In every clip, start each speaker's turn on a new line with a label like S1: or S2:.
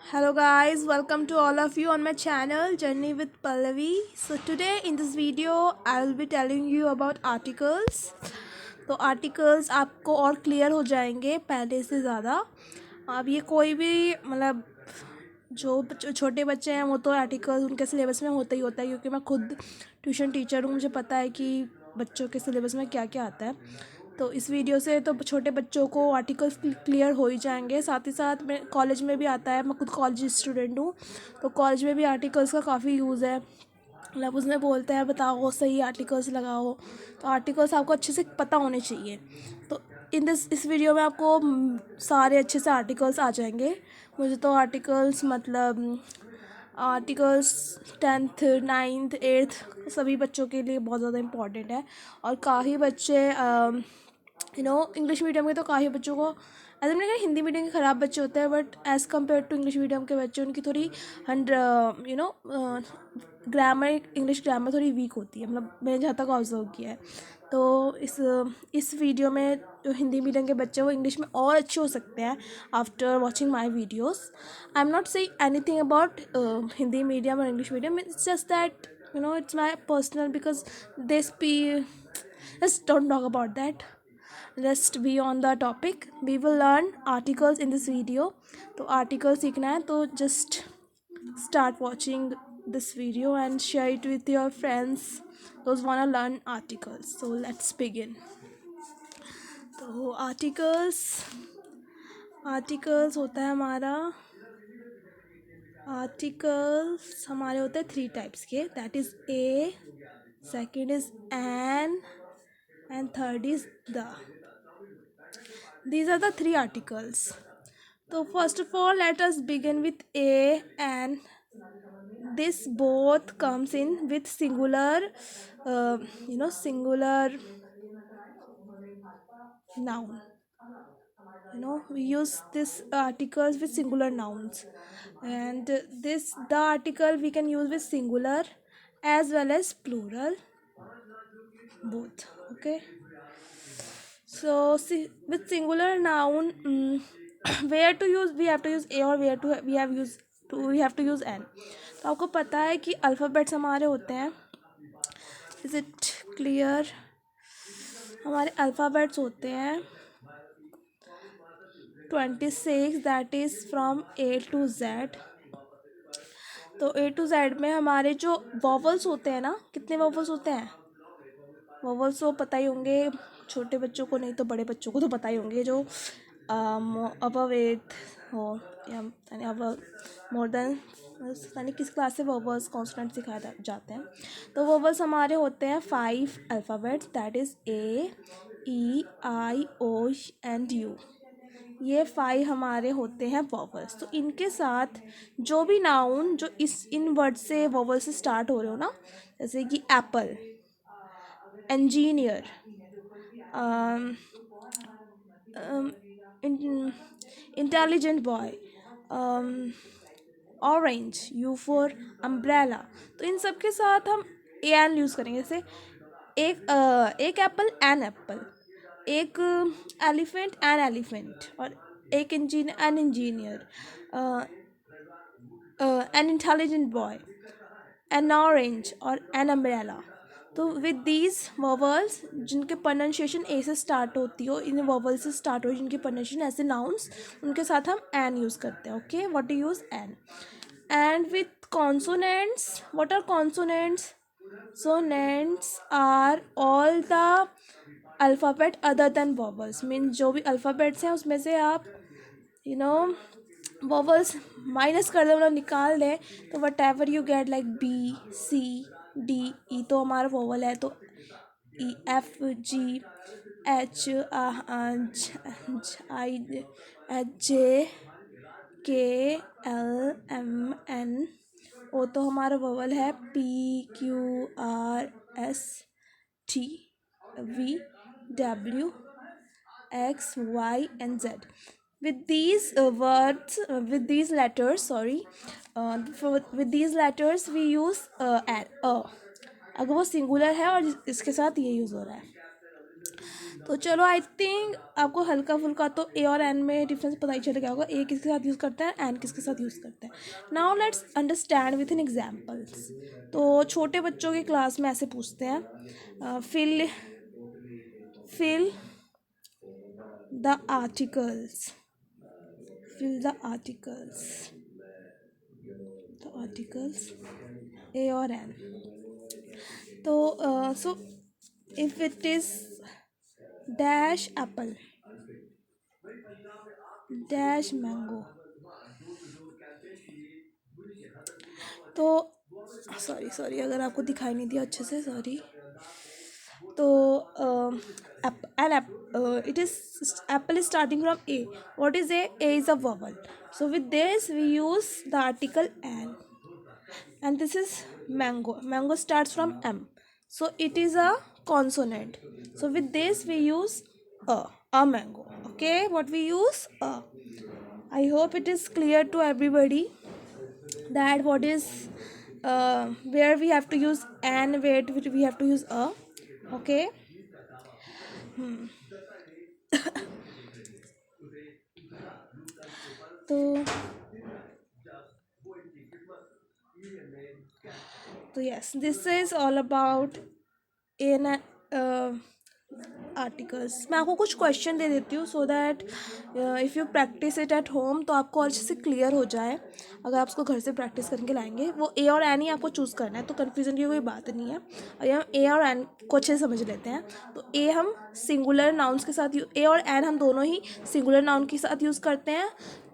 S1: Hello guys, welcome to all of you on my channel Journey with Pallavi. So today in this video I will be telling you about articles. तो articles आपको और clear हो जाएंगे पहले से ज़्यादा. अब ये कोई भी मतलब जो छोटे बच्चे हैं वो तो आर्टिकल्स उनके सिलेबस में होता ही होता है, क्योंकि मैं खुद ट्यूशन टीचर हूँ. मुझे पता है कि बच्चों के सिलेबस में क्या क्या आता है. तो इस वीडियो से तो छोटे बच्चों को आर्टिकल्स क्लियर हो ही जाएंगे. साथ ही साथ मैं कॉलेज में भी आता है, मैं खुद कॉलेज स्टूडेंट हूँ, तो कॉलेज में भी आर्टिकल्स का काफ़ी यूज़ है. मतलब उसमें बोलते हैं बताओ सही आर्टिकल्स लगाओ, तो आर्टिकल्स आपको अच्छे से पता होने चाहिए. तो इस वीडियो में आपको सारे अच्छे से आर्टिकल्स आ जाएंगे. मुझे तो आर्टिकल्स मतलब आर्टिकल्स 10th 9th 8th सभी बच्चों के लिए बहुत ज़्यादा इम्पॉर्टेंट है. और काफ़ी बच्चे इंग्लिश मीडियम के तो काफ़ी बच्चों को ऐसे मैंने कहा हिंदी मीडियम के ख़राब बच्चे होते हैं, but as compare to English medium के बच्चे उनकी थोड़ी ग्रामर इंग्लिश ग्रामर थोड़ी वीक होती है. मतलब मैंने जहाँ तक ऑब्जर्व किया है. तो इस वीडियो में जो हिंदी मीडियम के बच्चे हैं वो इंग्लिश में और अच्छे हो सकते हैं after watching my videos. I am not saying anything about Hindi medium और English medium. It's just that it's my personal, because this be let's don't talk about that. Let's be on the topic. We will learn articles in this video. तो article सीखना है तो just start watching this video and share it with your friends those wanna learn articles. So let's begin. तो articles होता है हमारा. Articles हमारे होते हैं 3 टाइप्स के. That is A, second is an, and third is the. These are the 3 articles. So first of all, let us begin with a, and this both comes in with singular singular noun. We use this articles with singular nouns, and the article we can use with singular as well as plural, both. Okay. So see, with singular noun, where to use, we have to use a, or where to we have to use n. तो आपको पता है कि alphabets हमारे होते हैं. Is it clear? हमारे alphabets होते हैं 26, that is from A to Z. तो ए टू जेड में हमारे जो वॉवल्स होते हैं ना, कितने वॉवल्स होते हैं? वॉवल्स तो पता ही होंगे छोटे बच्चों को, नहीं तो बड़े बच्चों को तो पता ही होंगे. जो अबव 8 हो या अबव मोर देन यानी किस क्लास से वॉवल्स कॉन्सोनेंट सिखाए जाते हैं. तो वॉवल्स हमारे होते हैं 5 alphabets. That is A, E, I, O and U. ये 5 हमारे होते हैं वॉवल्स. तो इनके साथ जो भी नाउन जो इन वर्ड से वॉवल से स्टार्ट हो रहे हो ना, जैसे कि Apple, engineer, intelligent boy, orange, U for umbrella. तो इन सब के साथ हम एन यूज़ करेंगे. जैसे एक एप्पल, एन एप्पल. एक एलिफेंट, एन एलिफेंट. और एक engineer, an engineer. An intelligent boy, N orange और एन अम्ब्रेला. तो विद दीज वॉवल्स जिनके प्रोनाउंसिएशन ए से स्टार्ट होती हो, इन वॉवल से स्टार्ट हो जिनकी प्रोनाउंसिएशन ऐसे नाउन्स, उनके साथ हम एन यूज़ करते हैं. Okay, what do use an. And with consonants, what are consonants? Sonants are all the alphabet other than vowels. Means जो भी अल्फ़ाबेट्स हैं उसमें से आप वॉवल्स माइनस कर दें, मतलब निकाल दें, तो whatever you get like B, C, D, E तो हमारा वॉवल है. तो ई, एफ, जी, एच, आई, जे, के, एल, एम, एन. ओ तो हमारा वॉवल है. P, Q, R, S, T, V, W, X, Y and Z. With these with these letters, with these letters we use अगर वो सिंगुलर है और इसके साथ ये यूज़ हो रहा है. तो चलो आई थिंक आपको हल्का फुल्का तो ए और एन में डिफरेंस पता ही चल गया होगा, ए किसके साथ यूज़ करता है, एन किसके साथ यूज़ करता है. Now let's understand with in examples. तो छोटे बच्चों की क्लास में ऐसे पूछते हैं, fill fill the articles, fill the articles A or N. So if it is dash apple, dash mango, तो सॉरी अगर आपको दिखाई नहीं दिया अच्छे से, सॉरी. तो it is apple is starting from A. What is A? A is a vowel. So with this we use the article an. And this is mango. Mango starts from M. So it is a consonant. So with this we use a mango. Okay, what we use? A. I hope it is clear to everybody that what is where we have to use an, where we have to use a. Okay. तो yes, this is all about in articles. मैं आपको कुछ question दे देती हूँ so that if you practice it at home तो आपको अच्छे से क्लियर हो जाए. अगर आप उसको घर से प्रैक्टिस करके लाएंगे, वो ए और एन ही आपको चूज़ करना है, तो कन्फ्यूज़न की कोई बात नहीं है. और हम ए और एन को अच्छे से समझ लेते हैं. तो ए हम सिंगुलर नाउन्स के साथ, ए और एन हम दोनों ही सिंगुलर नाउन के साथ यूज़ करते हैं.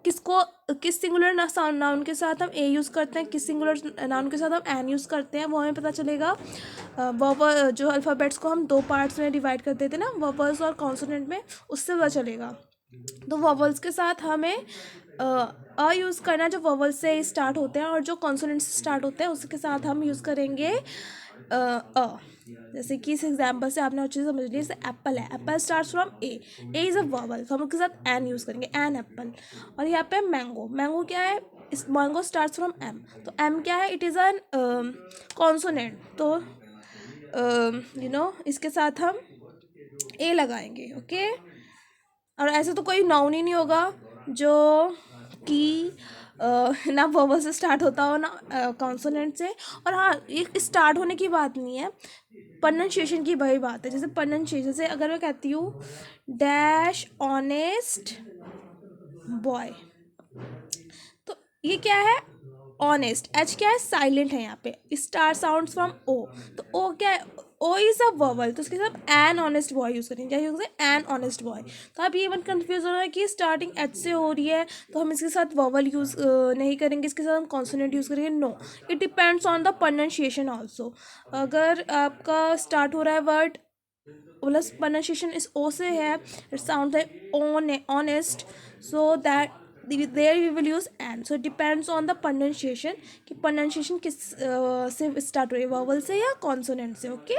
S1: किस सिंगुलर नाउन के साथ हम ए यूज़ करते हैं, किस सिंगुलर नाउन के साथ हम एन यूज़ करते हैं, वो हमें पता चलेगा. वॉवल जो अल्फ़ाबेट्स को हम दो पार्ट्स में डिवाइड कर देते हैं ना, वॉवल्स और कॉन्सोनेंट में, उससे पता चलेगा. तो वॉवल्स के साथ हमें अ यूज़ करना है जो वॉवल से स्टार्ट होते हैं, और जो कॉन्सोनेंट से स्टार्ट होते हैं उसके साथ हम यूज़ करेंगे अ. जैसे कि इस एग्जाम्पल से आपने अच्छे से समझ लिया. जैसे एप्पल है, Apple starts from A is a vowel, तो हम उसके साथ एन यूज़ करेंगे, एन एप्पल. और यहाँ पे मैंगो, मैंगो क्या है, इस मैंगो स्टार्ट्स फ्रॉम एम, तो एम क्या है, इट इज़ एन कॉन्सोनेंट. तो इसके साथ हम ए लगाएंगे. ओके. और ऐसे तो कोई नाउन ही नहीं होगा जो कि ना वोवल से स्टार्ट होता हो ना कॉन्सोनेंट से. और हाँ, ये स्टार्ट होने की बात नहीं है, प्रोनाउंसिएशन की वही बात है. जैसे प्रोनाउंसिएशन से अगर मैं कहती हूँ डैश ऑनेस्ट बॉय, तो ये क्या है, ऑनेस्ट. एच क्या है, साइलेंट है यहाँ पे. स्टार साउंड्स फ्रॉम ओ, तो ओ क्या है, ओ इज अ वोवल, तो उसके साथ एन ऑनेस्ट बॉय यूज़ करेंगे. क्या यूज़ करें, एन ऑनेस्ट बॉय. तो आप ये मत कंफ्यूज हो रहा है कि स्टार्टिंग एच से हो रही है तो हम इसके साथ वोवल यूज़ नहीं करेंगे, इसके साथ हम कॉन्सोनेंट यूज़ करेंगे. No, it depends on the pronunciation also. अगर आपका स्टार्ट हो रहा है वर्ड प्लस प्रोनाउंसिएशन इस ओ से है, it sound like honest, so that there we will use N. So it depends on the pronunciation कि प्रोनाउंसिएशन किस से स्टार्ट हो रही है, वॉवल से या कॉन्सोनेंट से. Okay.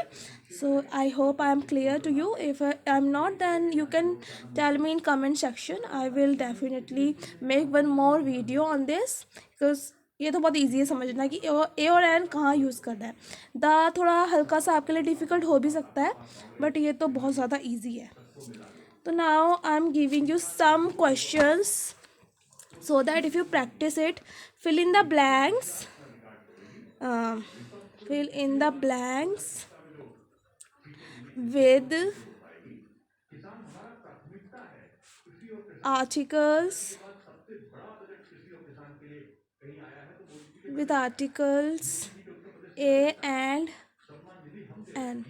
S1: So I hope I am clear to you. If I am not, then you can tell me in comment section. I will definitely make one more video on this, because ये तो बहुत easy है समझना कि ए और N कहाँ use करना है. द थोड़ा हल्का सा आपके लिए डिफ़िकल्ट हो भी सकता है, बट ये तो बहुत ज़्यादा इजी है. तो now I am giving you some questions so that if you practice it, fill in the blanks, fill in the blanks with articles, A and N.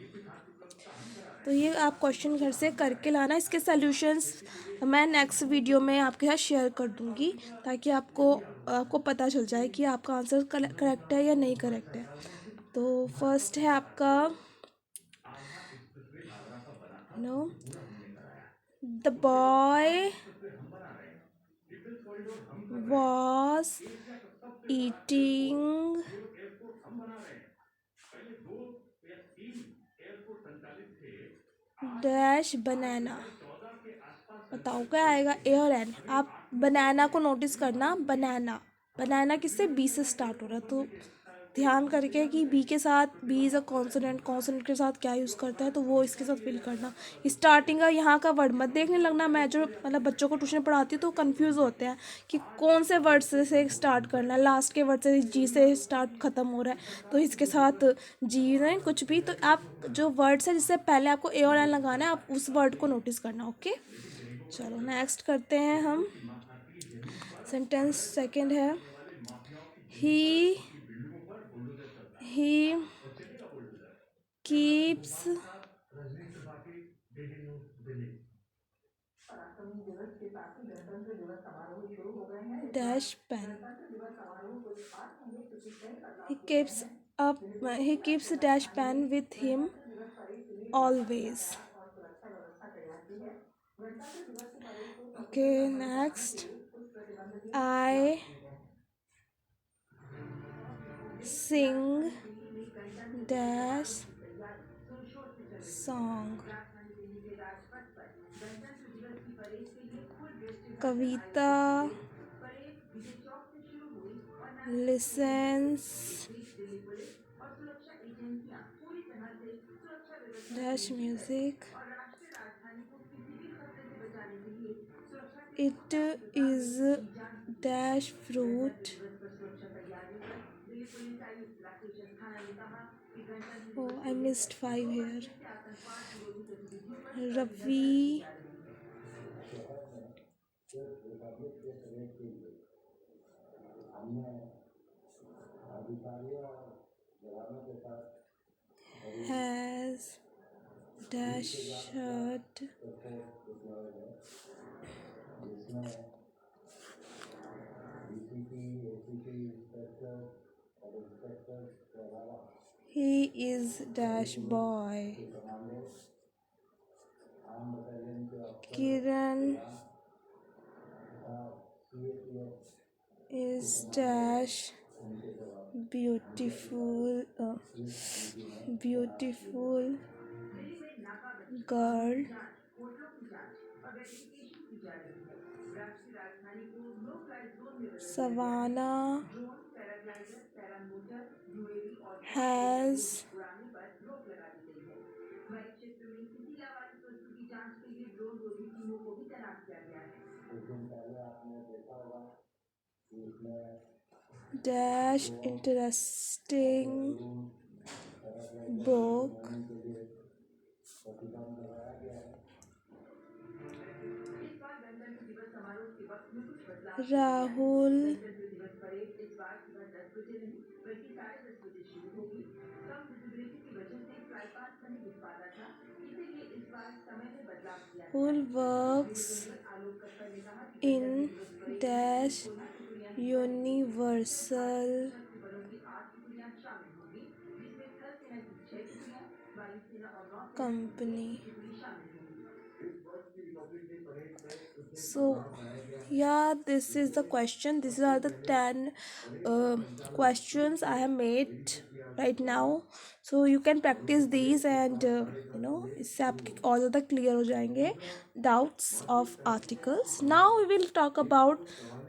S1: तो ये आप क्वेश्चन घर से करके लाना. इसके सॉल्यूशंस मैं नेक्स्ट वीडियो में आपके साथ शेयर कर दूँगी, ताकि आपको पता चल जाए कि आपका आंसर करेक्ट है या नहीं करेक्ट है. तो फर्स्ट है आपका the boy was eating dash banana. बताओ क्या आएगा, ए और एन. आप बनाना को नोटिस करना, बनाना, बनाना किससे, बी से स्टार्ट हो रहा है, तो ध्यान करके कि बी के साथ B is a consonant, consonant के साथ क्या यूज़ करता है तो वो इसके साथ फिल करना। स्टार्टिंग का यहाँ का वर्ड मत देखने लगना। मैं जो मतलब बच्चों को ट्यूशन पढ़ाती हूँ तो कंफ्यूज होते हैं कि कौन से वर्ड से स्टार्ट करना है, लास्ट के वर्ड से जी से स्टार्ट ख़त्म हो रहा है तो इसके साथ जी नहीं कुछ भी। तो आप जो वर्ड्स है जिससे पहले आपको ए और एन लगाना है आप उस वर्ड को नोटिस करना। ओके, चलो नेक्स्ट करते हैं हम। सेंटेंस सेकंड है ही ही कीप्स
S2: पराक्रमी दिवस के साथ ही गणतंत्र दिवस समारोह शुरू हो गए हैं।
S1: Dash pen.
S2: गणतंत्र दिवस समारोह कुछ खास होंगे क्योंकि कई बदलाव
S1: he
S2: किए गए
S1: keeps
S2: हैं।
S1: up he keeps a dash pen with him
S2: गणतंत्र दिवस परेड के लिए व्यापक
S1: always.
S2: यातायात और सुरक्षा व्यवस्था तैयार की है। गणतंत्र दिवस की परेड को सकुशल
S1: Okay,
S2: संपन्न कराने के
S1: next
S2: लिए कुछ प्रतिबंध भी
S1: I
S2: लागू किए गए हैं।
S1: sing dash song. Kavita listens dash music. It is dash fruit. Oh, I missed 5 here. Ravi has dash shirt. He is dash boy. Kiran is dash beautiful beautiful girl. Savannah has dash interesting book. Rahul who works in dash universal company. So yeah, this is the question. These are the 10 questions I have made right now. So you can practice these and इससे आपके और ज़्यादा clear हो जाएंगे doubts of articles. Now we will talk about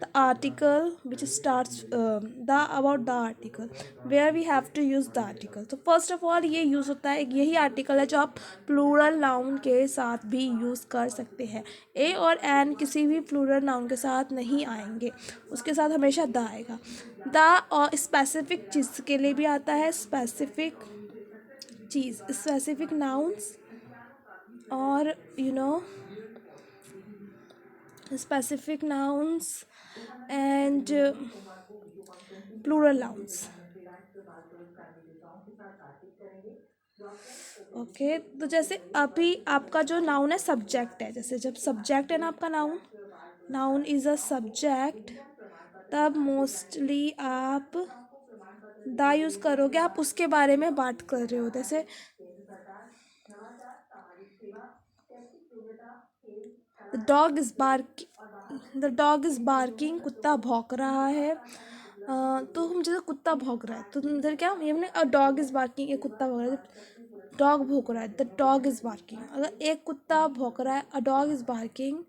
S1: the article which starts about the article where we have to use the article. So first of all ये use होता है, यही आर्टिकल है जो आप प्लूरल नाउन के साथ भी यूज़ कर सकते हैं। ए और एन किसी भी प्लूरल नाउन के साथ नहीं आएंगे, उसके साथ हमेशा द आएगा। द और स्पेसिफिक चीज़ के लिए भी आता है, स्पेसिफिक चीज़, स्पेसिफिक नाउन्स और specific nouns and plural nouns. Okay तो जैसे अभी आपका जो नाउन है सब्जेक्ट है, जैसे जब सब्जेक्ट है ना आपका नाउन इज़ अ सब्जेक्ट, तब मोस्टली आप द यूज़ करोगे, आप उसके बारे में बात कर रहे हो। जैसे the dog is barking, the dog is barking, कुत्ता भौंक रहा है। तो हम जैसे कुत्ता भौंक रहा है तो इधर क्या ये हमने अ डॉग इज़ बार्किंग, एक कुत्ता भौंक रहा है, डॉग भौंक रहा है, द डॉग इज़ बार्किंग। अगर एक कुत्ता भौंक रहा है, अ डॉग इज़ बार्किंग,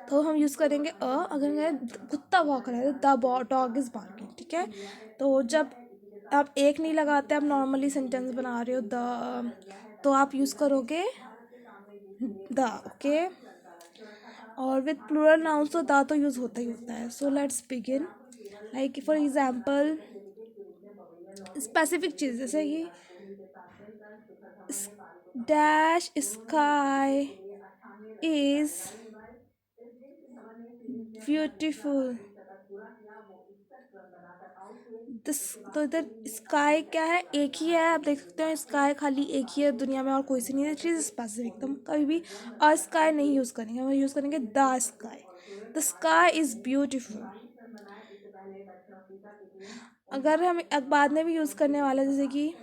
S1: तो हम यूज़ करेंगे अगर मैं कुत्ता भौंक रहा है तो द डॉग इज़ बार्किंग, ठीक है। तो जब आप एक नहीं लगाते, आप नॉर्मली सेंटेंस बना रहे हो द, तो आप यूज़ करोगे द, ओके। और विद प्लूरल नाउन्स तो द तो यूज़ होता ही होता है। So let's begin. Like for example specific चीज़, जैसे कि dash sky is beautiful. This, तो इधर स्काई क्या है, एक ही है, आप देख सकते हो स्काई खाली एक ही है दुनिया में और कोई सी नहीं है। चीज़ स्पेसिफिक, तो हम कभी भी अ स्काई नहीं यूज़ करेंगे, हम यूज़ करेंगे the sky. The sky is beautiful. अगर हम बाद में भी यूज़ करने वाला है, जैसे कि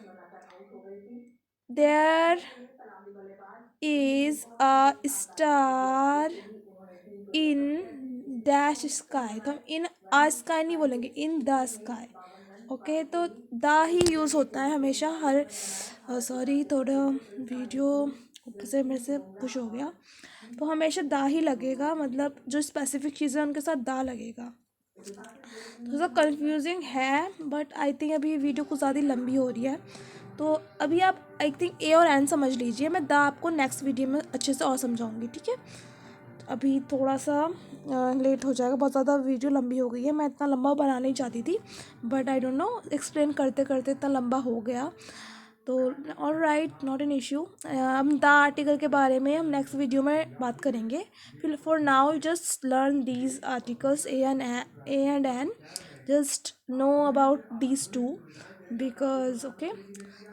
S1: there is a star in dash sky, तो हम इन आ स्काई नहीं बोलेंगे, इन द स्काई, ओके। तो द ही यूज़ होता है हमेशा हर, सॉरी थोड़ा वीडियो ऊपर से मेरे से पुश हो गया, तो हमेशा द ही लगेगा, मतलब जो स्पेसिफिक चीज़ें उनके साथ द लगेगा। थोड़ा कंफ्यूजिंग है, बट आई थिंक अभी वीडियो कुछ ज़्यादा लंबी हो रही है, तो अभी आप आई थिंक ए और एन समझ लीजिए, मैं द आपको नेक्स्ट वीडियो में अच्छे से और समझाऊंगी, ठीक है। अभी थोड़ा सा लेट हो जाएगा, बहुत ज़्यादा वीडियो लंबी हो गई है, मैं इतना लंबा बनाना नहीं चाहती थी, but I don't know explain करते करते इतना लंबा हो गया, तो all right, not an issue. हम द आर्टिकल के बारे में हम नेक्स्ट वीडियो में बात करेंगे। फिर for now just learn these articles a and an, just know about these two, because okay,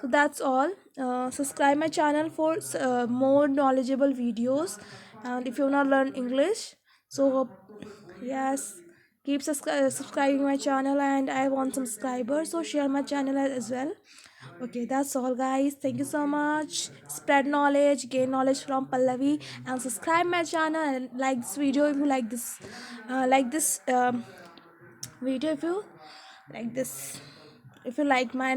S1: so that's all. Subscribe my channel for more knowledgeable videos, and if you want to learn English, so yes, keep subscribing my channel, and I want some subscribers, so share my channel as well. Okay, that's all guys, thank you so much. Spread knowledge, gain knowledge from Pallavi, and subscribe my channel and like this video if you like this, video if you like this, if you like my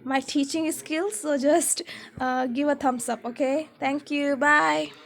S1: my teaching skills, so just give a thumbs up, okay. Thank you, bye.